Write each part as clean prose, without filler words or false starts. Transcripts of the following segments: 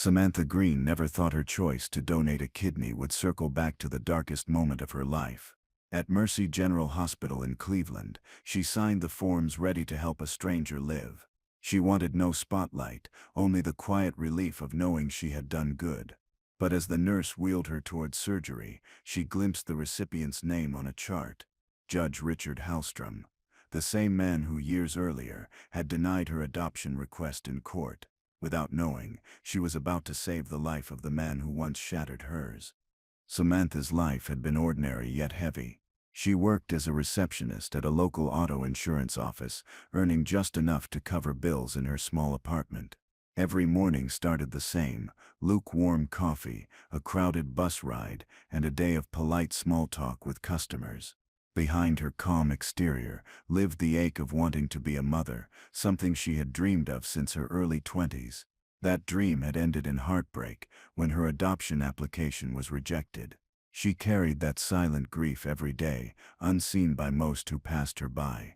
Samantha Green never thought her choice to donate a kidney would circle back to the darkest moment of her life. At Mercy General Hospital in Cleveland, she signed the forms ready to help a stranger live. She wanted no spotlight, only the quiet relief of knowing she had done good. But as the nurse wheeled her towards surgery, she glimpsed the recipient's name on a chart. Judge Richard Hallstrom, the same man who years earlier had denied her adoption request in court. Without knowing, she was about to save the life of the man who once shattered hers. Samantha's life had been ordinary yet heavy. She worked as a receptionist at a local auto insurance office, earning just enough to cover bills in her small apartment. Every morning started the same: lukewarm coffee, a crowded bus ride, and a day of polite small talk with customers. Behind her calm exterior lived the ache of wanting to be a mother, something she had dreamed of since her early 20s. That dream had ended in heartbreak when her adoption application was rejected. She carried that silent grief every day, unseen by most who passed her by.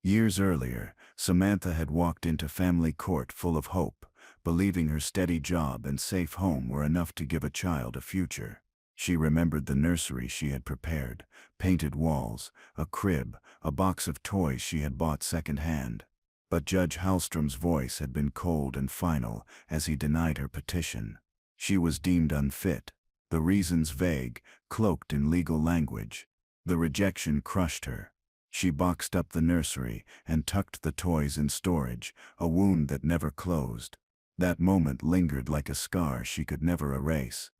Years earlier, Samantha had walked into family court full of hope, believing her steady job and safe home were enough to give a child a future. She remembered the nursery she had prepared, painted walls, a crib, a box of toys she had bought second-hand. But Judge Hallstrom's voice had been cold and final as he denied her petition. She was deemed unfit, the reasons vague, cloaked in legal language. The rejection crushed her. She boxed up the nursery and tucked the toys in storage, a wound that never closed. That moment lingered like a scar she could never erase.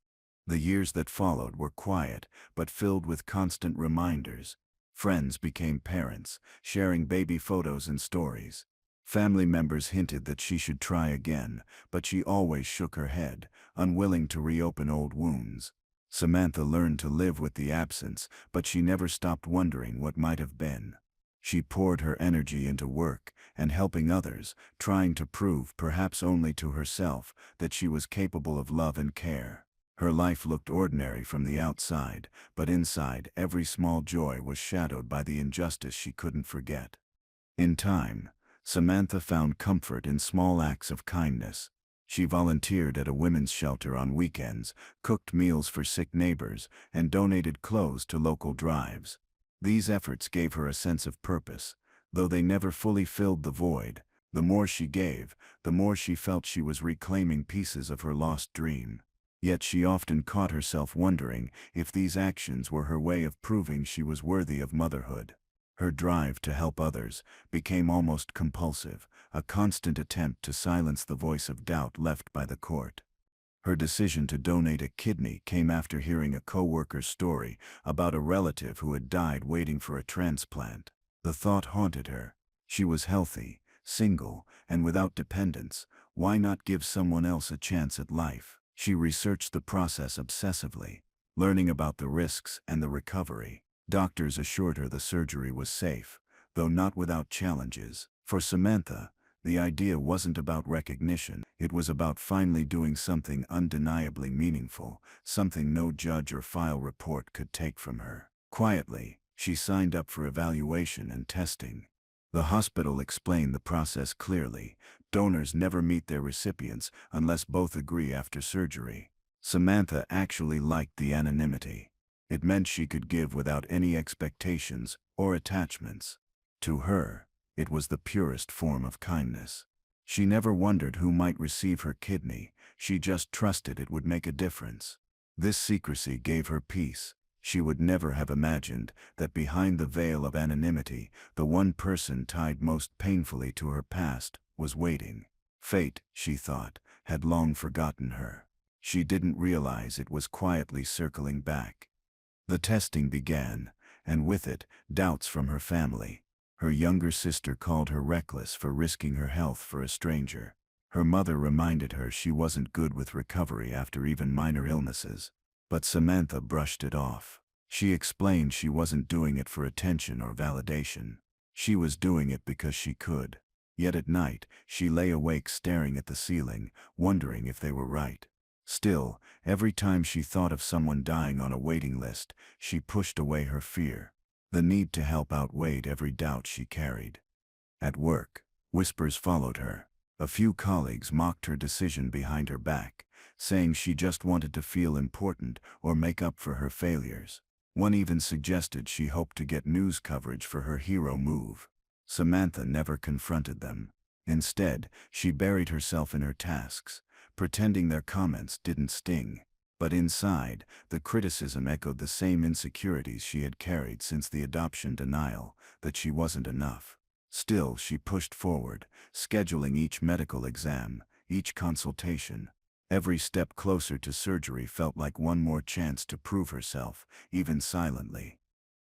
The years that followed were quiet, but filled with constant reminders. Friends became parents, sharing baby photos and stories. Family members hinted that she should try again, but she always shook her head, unwilling to reopen old wounds. Samantha learned to live with the absence, but she never stopped wondering what might have been. She poured her energy into work and helping others, trying to prove, perhaps only to herself, that she was capable of love and care. Her life looked ordinary from the outside, but inside every small joy was shadowed by the injustice she couldn't forget. In time, Samantha found comfort in small acts of kindness. She volunteered at a women's shelter on weekends, cooked meals for sick neighbors, and donated clothes to local drives. These efforts gave her a sense of purpose, though they never fully filled the void. The more she gave, the more she felt she was reclaiming pieces of her lost dream. Yet she often caught herself wondering if these actions were her way of proving she was worthy of motherhood. Her drive to help others became almost compulsive, a constant attempt to silence the voice of doubt left by the court. Her decision to donate a kidney came after hearing a co-worker's story about a relative who had died waiting for a transplant. The thought haunted her. She was healthy, single, and without dependents. Why not give someone else a chance at life? She researched the process obsessively, learning about the risks and the recovery. Doctors assured her the surgery was safe, though not without challenges. For Samantha, the idea wasn't about recognition. It was about finally doing something undeniably meaningful, something no judge or file report could take from her. Quietly, she signed up for evaluation and testing. The hospital explained the process clearly. Donors never meet their recipients unless both agree after surgery. Samantha actually liked the anonymity. It meant she could give without any expectations or attachments. To her, it was the purest form of kindness. She never wondered who might receive her kidney. She just trusted it would make a difference. This secrecy gave her peace. She would never have imagined that behind the veil of anonymity, the one person tied most painfully to her past was waiting. Fate, she thought, had long forgotten her. She didn't realize it was quietly circling back. The testing began, and with it, doubts from her family. Her younger sister called her reckless for risking her health for a stranger. Her mother reminded her she wasn't good with recovery after even minor illnesses. But Samantha brushed it off. She explained she wasn't doing it for attention or validation. She was doing it because she could. Yet at night, she lay awake staring at the ceiling, wondering if they were right. Still, every time she thought of someone dying on a waiting list, she pushed away her fear. The need to help outweighed every doubt she carried. At work, whispers followed her. A few colleagues mocked her decision behind her back, saying she just wanted to feel important or make up for her failures. One even suggested she hoped to get news coverage for her hero move. Samantha never confronted them. Instead, she buried herself in her tasks, pretending their comments didn't sting. But inside, the criticism echoed the same insecurities she had carried since the adoption denial, that she wasn't enough. Still, she pushed forward, scheduling each medical exam, each consultation. Every step closer to surgery felt like one more chance to prove herself, even silently.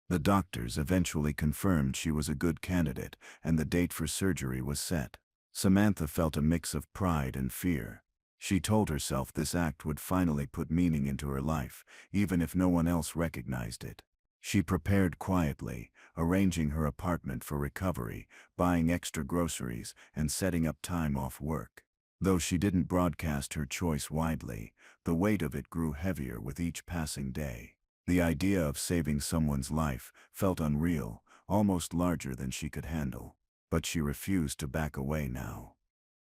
The doctors eventually confirmed she was a good candidate, and the date for surgery was set. Samantha felt a mix of pride and fear. She told herself this act would finally put meaning into her life, even if no one else recognized it. She prepared quietly, arranging her apartment for recovery, buying extra groceries, and setting up time off work. Though she didn't broadcast her choice widely, the weight of it grew heavier with each passing day. The idea of saving someone's life felt unreal, almost larger than she could handle. But she refused to back away now.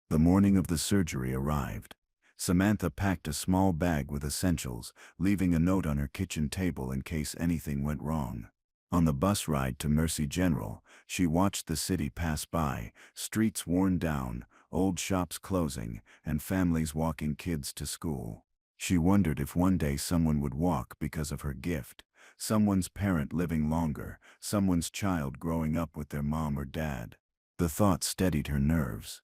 The morning of the surgery arrived. Samantha packed a small bag with essentials, leaving a note on her kitchen table in case anything went wrong. On the bus ride to Mercy General, she watched the city pass by, streets worn down, old shops closing, and families walking kids to school. She wondered if one day someone would walk because of her gift, someone's parent living longer, someone's child growing up with their mom or dad. The thought steadied her nerves.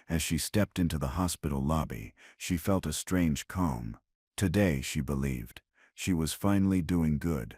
As she stepped into the hospital lobby, she felt a strange calm. Today, she believed, she was finally doing good.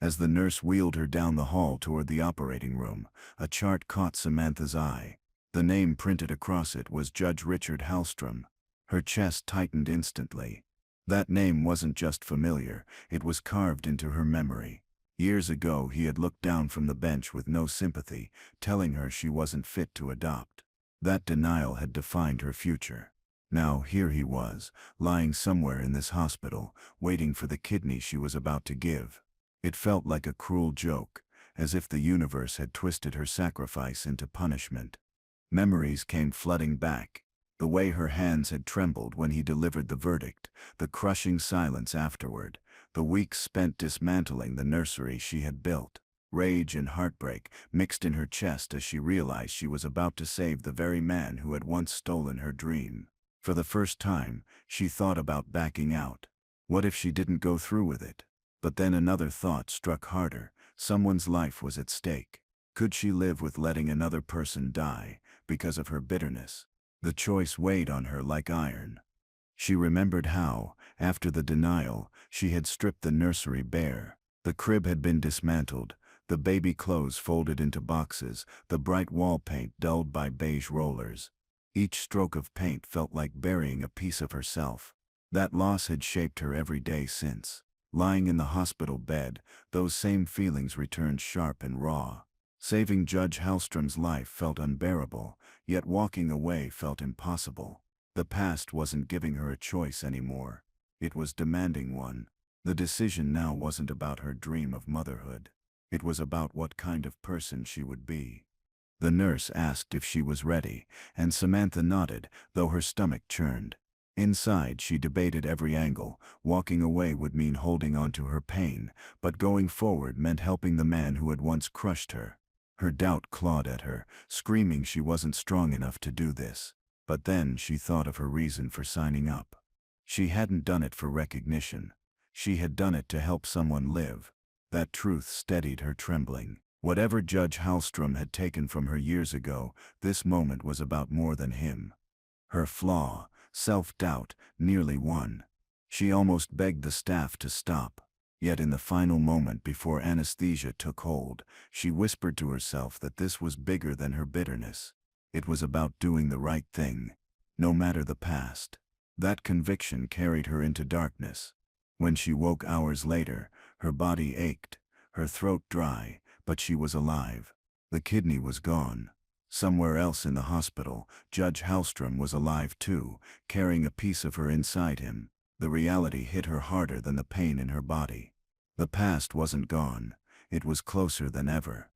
As the nurse wheeled her down the hall toward the operating room, a chart caught Samantha's eye. The name printed across it was Judge Richard Hallstrom. Her chest tightened instantly. That name wasn't just familiar, it was carved into her memory. Years ago, he had looked down from the bench with no sympathy, telling her she wasn't fit to adopt. That denial had defined her future. Now here he was, lying somewhere in this hospital, waiting for the kidney she was about to give. It felt like a cruel joke, as if the universe had twisted her sacrifice into punishment. Memories came flooding back. The way her hands had trembled when he delivered the verdict, the crushing silence afterward, the weeks spent dismantling the nursery she had built. Rage and heartbreak mixed in her chest as she realized she was about to save the very man who had once stolen her dream. For the first time, she thought about backing out. What if she didn't go through with it? But then another thought struck harder. Someone's life was at stake. Could she live with letting another person die because of her bitterness? The choice weighed on her like iron. She remembered how, after the denial, she had stripped the nursery bare. The crib had been dismantled, the baby clothes folded into boxes, the bright wall paint dulled by beige rollers. Each stroke of paint felt like burying a piece of herself. That loss had shaped her every day since. Lying in the hospital bed, those same feelings returned sharp and raw. Saving Judge Hallstrom's life felt unbearable, yet walking away felt impossible. The past wasn't giving her a choice anymore. It was demanding one. The decision now wasn't about her dream of motherhood. It was about what kind of person she would be. The nurse asked if she was ready, and Samantha nodded, though her stomach churned. Inside, she debated every angle. Walking away would mean holding on to her pain, but going forward meant helping the man who had once crushed her. Her doubt clawed at her, screaming she wasn't strong enough to do this. But then she thought of her reason for signing up. She hadn't done it for recognition. She had done it to help someone live. That truth steadied her trembling. Whatever Judge Hallstrom had taken from her years ago, this moment was about more than him. Her flaw, self-doubt, nearly won. She almost begged the staff to stop. Yet in the final moment before anesthesia took hold, she whispered to herself that this was bigger than her bitterness. It was about doing the right thing, no matter the past. That conviction carried her into darkness. When she woke hours later, her body ached, her throat dry, but she was alive. The kidney was gone. Somewhere else in the hospital, Judge Hallstrom was alive too, carrying a piece of her inside him. The reality hit her harder than the pain in her body. The past wasn't gone. It was closer than ever.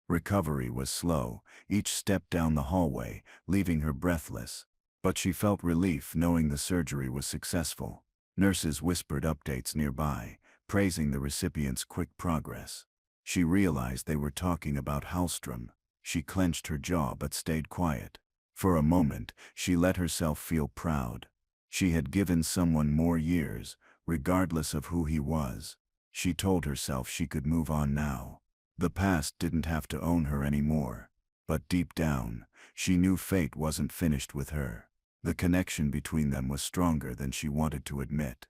Recovery was slow, each step down the hallway, leaving her breathless. But she felt relief knowing the surgery was successful. Nurses whispered updates nearby, praising the recipient's quick progress. She realized they were talking about Hallstrom. She clenched her jaw but stayed quiet. For a moment, she let herself feel proud. She had given someone more years, regardless of who he was. She told herself she could move on now. The past didn't have to own her anymore. But deep down, she knew fate wasn't finished with her. The connection between them was stronger than she wanted to admit.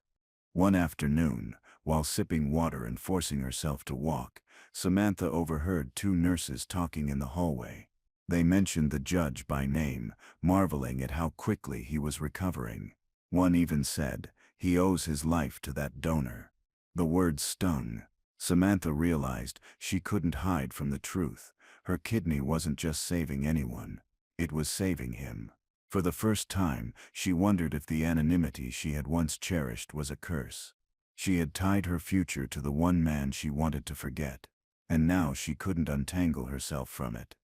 One afternoon, while sipping water and forcing herself to walk, Samantha overheard two nurses talking in the hallway. They mentioned the judge by name, marveling at how quickly he was recovering. One even said, "He owes his life to that donor." The words stung. Samantha realized she couldn't hide from the truth. Her kidney wasn't just saving anyone, it was saving him. For the first time, she wondered if the anonymity she had once cherished was a curse. She had tied her future to the one man she wanted to forget, and now she couldn't untangle herself from it.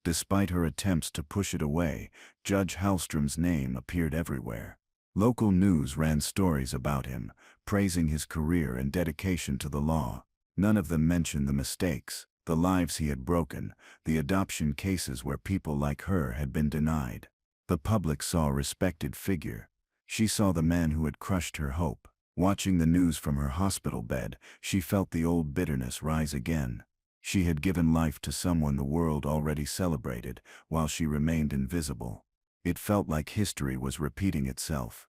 Despite her attempts to push it away, Judge Hallstrom's name appeared everywhere. Local news ran stories about him, praising his career and dedication to the law. None of them mentioned the mistakes, the lives he had broken, the adoption cases where people like her had been denied. The public saw a respected figure. She saw the man who had crushed her hope. Watching the news from her hospital bed, she felt the old bitterness rise again. She had given life to someone the world already celebrated, while she remained invisible. It felt like history was repeating itself.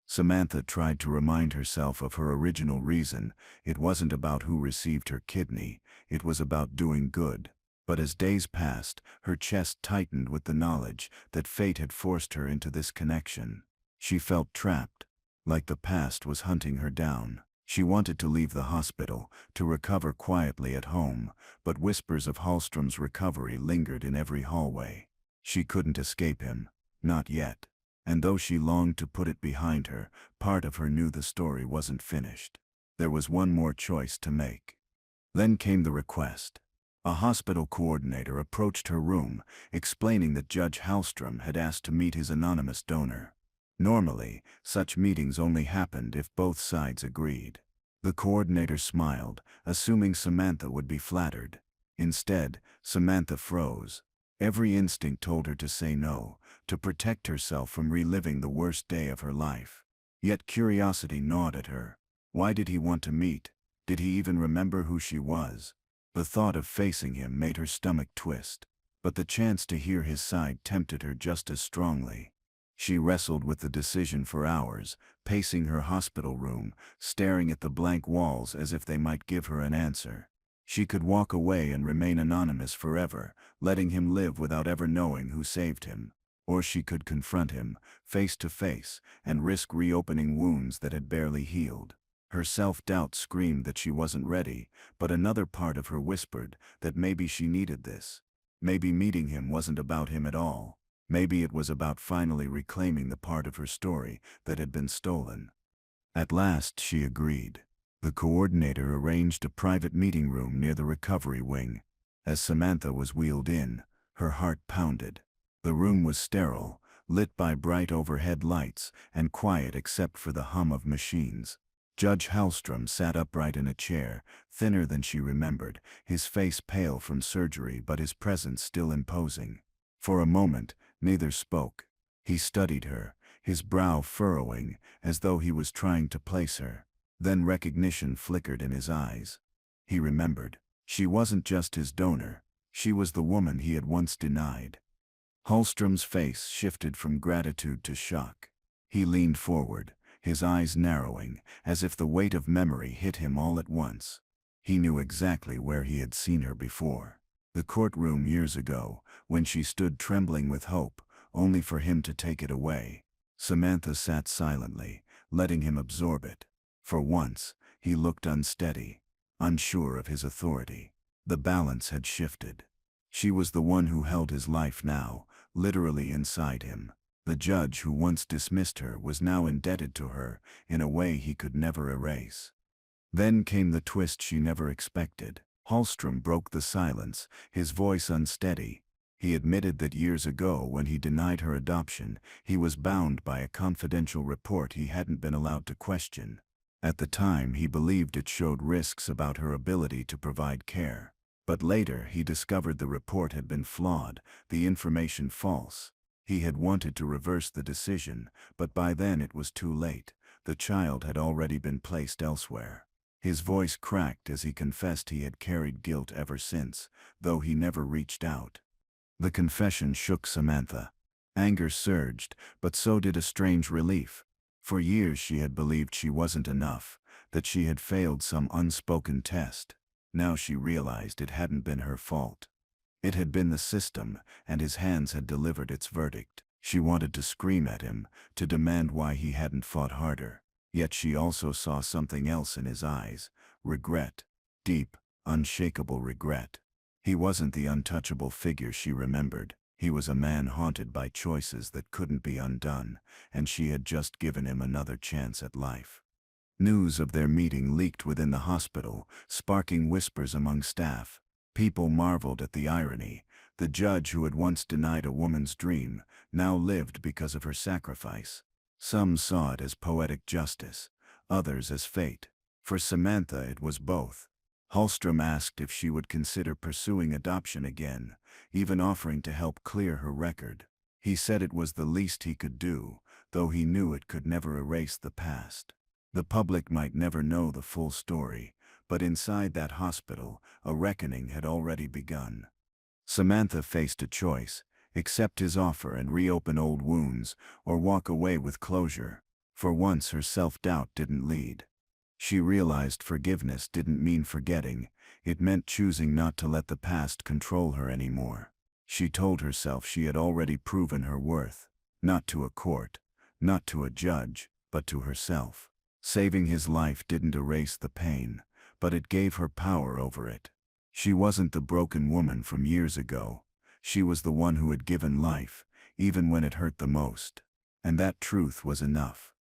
Samantha tried to remind herself of her original reason. It wasn't about who received her kidney, it was about doing good. But as days passed, her chest tightened with the knowledge that fate had forced her into this connection. She felt trapped, like the past was hunting her down. She wanted to leave the hospital, to recover quietly at home, but whispers of Hallstrom's recovery lingered in every hallway. She couldn't escape him, not yet. And though she longed to put it behind her, part of her knew the story wasn't finished. There was one more choice to make. Then came the request. A hospital coordinator approached her room, explaining that Judge Hallstrom had asked to meet his anonymous donor. Normally, such meetings only happened if both sides agreed. The coordinator smiled, assuming Samantha would be flattered. Instead, Samantha froze. Every instinct told her to say no, to protect herself from reliving the worst day of her life. Yet curiosity gnawed at her. Why did he want to meet? Did he even remember who she was? The thought of facing him made her stomach twist, but the chance to hear his side tempted her just as strongly. She wrestled with the decision for hours, pacing her hospital room, staring at the blank walls as if they might give her an answer. She could walk away and remain anonymous forever, letting him live without ever knowing who saved him. Or she could confront him, face to face, and risk reopening wounds that had barely healed. Her self-doubt screamed that she wasn't ready, but another part of her whispered that maybe she needed this. Maybe meeting him wasn't about him at all. Maybe it was about finally reclaiming the part of her story that had been stolen. At last she agreed. The coordinator arranged a private meeting room near the recovery wing. As Samantha was wheeled in, her heart pounded. The room was sterile, lit by bright overhead lights, and quiet except for the hum of machines. Judge Hallstrom sat upright in a chair, thinner than she remembered, his face pale from surgery but his presence still imposing. For a moment, neither spoke. He studied her, his brow furrowing, as though he was trying to place her. Then recognition flickered in his eyes. He remembered. She wasn't just his donor. She was the woman he had once denied. Hallstrom's face shifted from gratitude to shock. He leaned forward, his eyes narrowing, as if the weight of memory hit him all at once. He knew exactly where he had seen her before. The courtroom years ago, when she stood trembling with hope, only for him to take it away. Samantha sat silently, letting him absorb it. For once, he looked unsteady, unsure of his authority. The balance had shifted. She was the one who held his life now, literally inside him. The judge who once dismissed her was now indebted to her in a way he could never erase. Then came the twist she never expected. Hallstrom broke the silence, his voice unsteady. He admitted that years ago, when he denied her adoption, he was bound by a confidential report he hadn't been allowed to question. At the time, he believed it showed risks about her ability to provide care. But later, he discovered the report had been flawed, the information false. He had wanted to reverse the decision, but by then it was too late. The child had already been placed elsewhere. His voice cracked as he confessed he had carried guilt ever since, though he never reached out. The confession shook Samantha. Anger surged, but so did a strange relief. For years she had believed she wasn't enough, that she had failed some unspoken test. Now she realized it hadn't been her fault. It had been the system, and his hands had delivered its verdict. She wanted to scream at him, to demand why he hadn't fought harder. Yet she also saw something else in his eyes: regret. Deep, unshakable regret. He wasn't the untouchable figure she remembered. He was a man haunted by choices that couldn't be undone, and she had just given him another chance at life. News of their meeting leaked within the hospital, sparking whispers among staff. People marveled at the irony. The judge who had once denied a woman's dream now lived because of her sacrifice. Some saw it as poetic justice, others as fate. For Samantha, it was both. Hallstrom asked if she would consider pursuing adoption again, even offering to help clear her record. He said it was the least he could do, though he knew it could never erase the past. The public might never know the full story, but inside that hospital, a reckoning had already begun. Samantha faced a choice: accept his offer and reopen old wounds, or walk away with closure. For once her self-doubt didn't lead. She realized forgiveness didn't mean forgetting, it meant choosing not to let the past control her anymore. She told herself she had already proven her worth, not to a court, not to a judge, but to herself. Saving his life didn't erase the pain, but it gave her power over it. She wasn't the broken woman from years ago. She was the one who had given life, even when it hurt the most. And that truth was enough.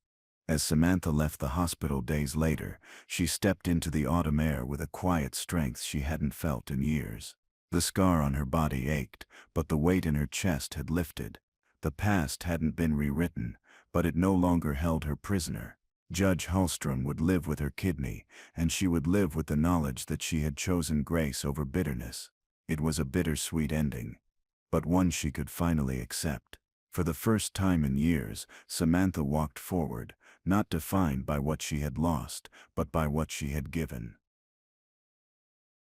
As Samantha left the hospital days later, she stepped into the autumn air with a quiet strength she hadn't felt in years. The scar on her body ached, but the weight in her chest had lifted. The past hadn't been rewritten, but it no longer held her prisoner. Judge Hallstrom would live with her kidney, and she would live with the knowledge that she had chosen grace over bitterness. It was a bittersweet ending, but one she could finally accept. For the first time in years, Samantha walked forward, not defined by what she had lost, but by what she had given.